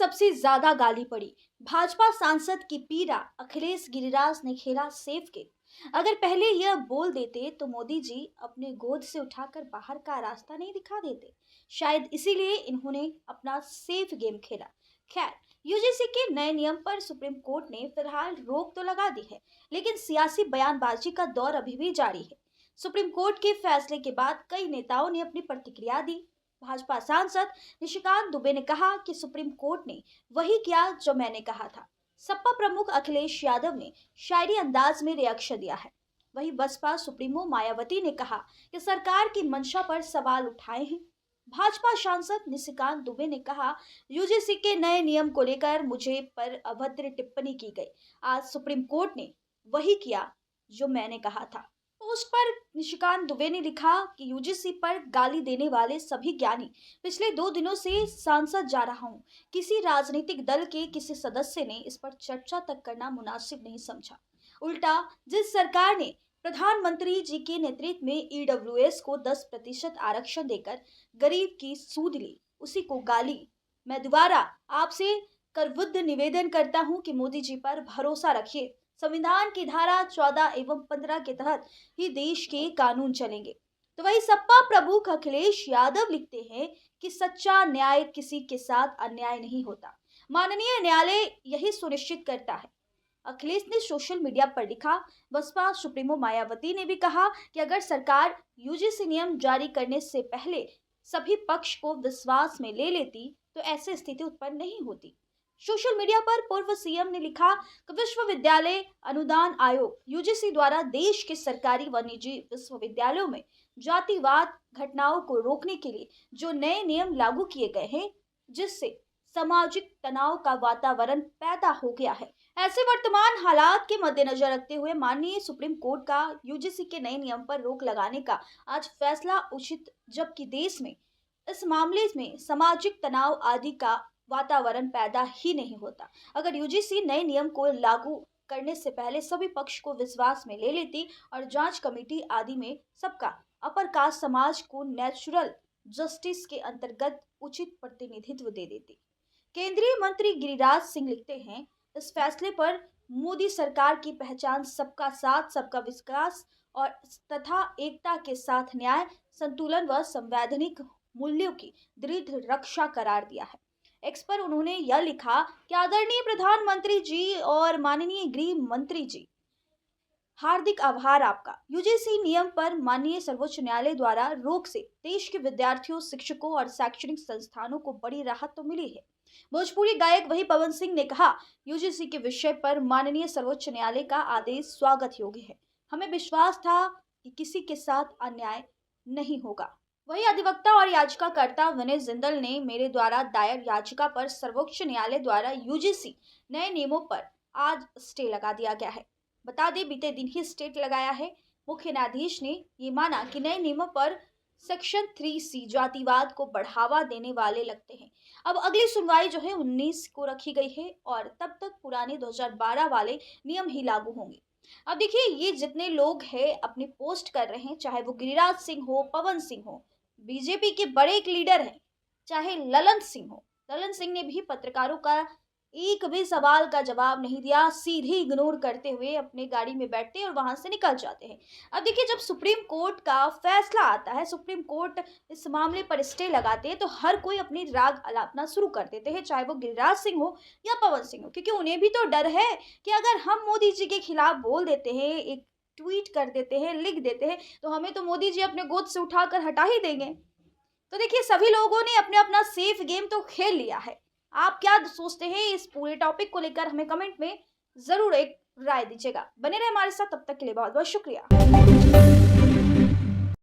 सबसे ज्यादा गाली पड़ी। भाजपा सांसद की पीड़ा, अखिलेश गिरिराज ने खेला सेफ गेम। अगर पहले यह बोल देते तो मोदी जी अपने गोद से उठाकर बाहर का रास्ता नहीं दिखा देते। शायद इसीलिए इन्होंने अपना सेफ गेम खेला। खैर, यूजीसी के नए नियम पर सुप्रीम कोर्ट ने फिलहाल रोक तो लगा दी है, लेकिन सियासी बयानबाजी का दौर अभी भी जारी है। सुप्रीम कोर्ट के फैसले के बाद कई नेताओं ने अपनी प्रतिक्रिया दी। भाजपा सांसद निशिकांत दुबे ने कहा कि सुप्रीम कोर्ट ने वही किया जो मैंने कहा था। सपा प्रमुख अखिलेश यादव ने शायरी अंदाज में रिएक्शन दिया है। वहीं बसपा सुप्रीमो मायावती ने कहा कि सरकार की मंशा पर सवाल उठाए हैं। भाजपा सांसद निशिकांत दुबे ने कहा, यूजीसी के नए नियम को लेकर मुझे पर अभद्र टिप्पणी की गई। आज सुप्रीम कोर्ट ने वही किया जो मैंने कहा था। पोस्ट पर निशिकांत दुबे ने लिखा कि यूजीसी पर गाली देने वाले सभी ज्ञानी, पिछले 2 दिनों से सांसद जा रहा हूं। किसी राजनीतिक दल के किसी सदस्य ने इस पर चर्चा तक करना मुनासिब नहीं समझा। उल्टा जिस सरकार ने प्रधानमंत्री जी के नेतृत्व में ईडब्ल्यूएस को 10% आरक्षण देकर गरीब की सूद ली, उसी को गाली। मैं दोबारा आपसे करवुद्ध निवेदन करता हूं कि मोदी जी पर भरोसा रखिए। संविधान की धारा 14 एवं 15 के तहत ही देश के कानून चलेंगे। तो वही सपा प्रमुख अखिलेश यादव लिखते हैं कि सच्चा न्याय किसी के साथ अन्याय नहीं होता, माननीय न्यायालय यही सुनिश्चित करता है। अखिलेश ने सोशल मीडिया पर लिखा। बसपा सुप्रीमो मायावती ने भी कहा कि अगर सरकार यूजीसी नियम जारी करने से पहले सभी पक्ष को विश्वास में ले लेती तो ऐसी स्थिति उत्पन्न नहीं होती। सोशल मीडिया पर पूर्व सीएम ने लिखा कि विश्वविद्यालय अनुदान आयोग यूजीसी द्वारा देश के सरकारी व निजी विश्वविद्यालयों में जातिवाद घटनाओं को रोकने के लिए जो नए नियम लागू किए गए हैं, जिससे सामाजिक तनाव का वातावरण पैदा हो गया है। ऐसे वर्तमान हालात के मद्देनजर रखते हुए माननीय सुप्रीम कोर्ट का यूजीसी के नए नियम पर रोक लगाने का आज फैसला उचित, जबकि देश में इस मामले में सामाजिक तनाव आदि का वातावरण पैदा ही नहीं होता। अगर यूजीसी नए नियम को लागू करने से पहले सभी पक्ष को विश्वास में ले लेती और जांच कमेटी आदि में सबका अपर कास्ट समाज को नेचुरल जस्टिस के अंतर्गत उचित प्रतिनिधित्व दे देती। केंद्रीय मंत्री गिरिराज सिंह लिखते हैं, इस फैसले पर मोदी सरकार की पहचान सबका साथ, सबका विकास और तथा एकता के साथ न्याय, संतुलन व संवैधानिक मूल्यों की दृढ़ रक्षा करार दिया है। एक्स पर उन्होंने यह लिखा कि आदरणीय प्रधानमंत्री जी और माननीय गृह मंत्री जी, हार्दिक आभार आपका। यूजीसी नियम पर माननीय सर्वोच्च न्यायालय द्वारा रोक से देश के विद्यार्थियों, शिक्षकों और शैक्षणिक संस्थानों को बड़ी राहत तो मिली है। भोजपुरी गायक वही पवन सिंह ने कहा, यूजीसी के विषय पर माननीय सर्वोच्च न्यायालय का आदेश स्वागत योग्य है। हमें विश्वास था कि किसी के साथ अन्याय नहीं होगा। वही अधिवक्ता और याचिकाकर्ता विनय जिंदल ने मेरे द्वारा दायर याचिका पर सर्वोच्च न्यायालय द्वारा यूजीसी नए नियमों पर आज स्टे लगा दिया गया है। बता दें, बीते दिन ही स्टे लगाया है। मुख्य न्यायाधीश ने ये माना कि नए नियमों पर सेक्शन 3C जातिवाद को बढ़ावा देने वाले लगते हैं। अब अगली सुनवाई जो है 19 को रखी गई है और तब तक पुराने 2012 वाले नियम ही लागू होंगे। अब देखिए, ये जितने लोग हैं अपनी पोस्ट कर रहे हैं, चाहे वो गिरिराज सिंह हो, पवन सिंह हो, बीजेपी के बड़े एक लीडर हैं, चाहे ललन सिंह हो। ललन सिंह ने भी पत्रकारों का एक भी सवाल का जवाब नहीं दिया, सीधे इग्नोर करते हुए अपने गाड़ी में बैठते हैं और वहां से निकल जाते हैं। अब देखिए, जब सुप्रीम कोर्ट का फैसला आता है, सुप्रीम कोर्ट इस मामले पर स्टे लगाते हैं, तो हर कोई अपनी राग अलापना शुरू कर देते हैं, चाहे वो गिरिराज सिंह हो या पवन सिंह हो, क्योंकि उन्हें भी तो डर है कि अगर हम मोदी जी के खिलाफ बोल देते हैं, एक ट्वीट कर देते हैं, लिख देते हैं, तो हमें तो मोदी जी अपने गोद से उठाकर हटा ही देंगे। तो देखिए, सभी लोगों ने अपने अपना सेफ गेम तो खेल लिया है। आप क्या सोचते हैं इस पूरे टॉपिक को लेकर, हमें कमेंट में जरूर एक राय दीजिएगा। बने रहे हमारे साथ, तब तक के लिए बहुत बहुत शुक्रिया।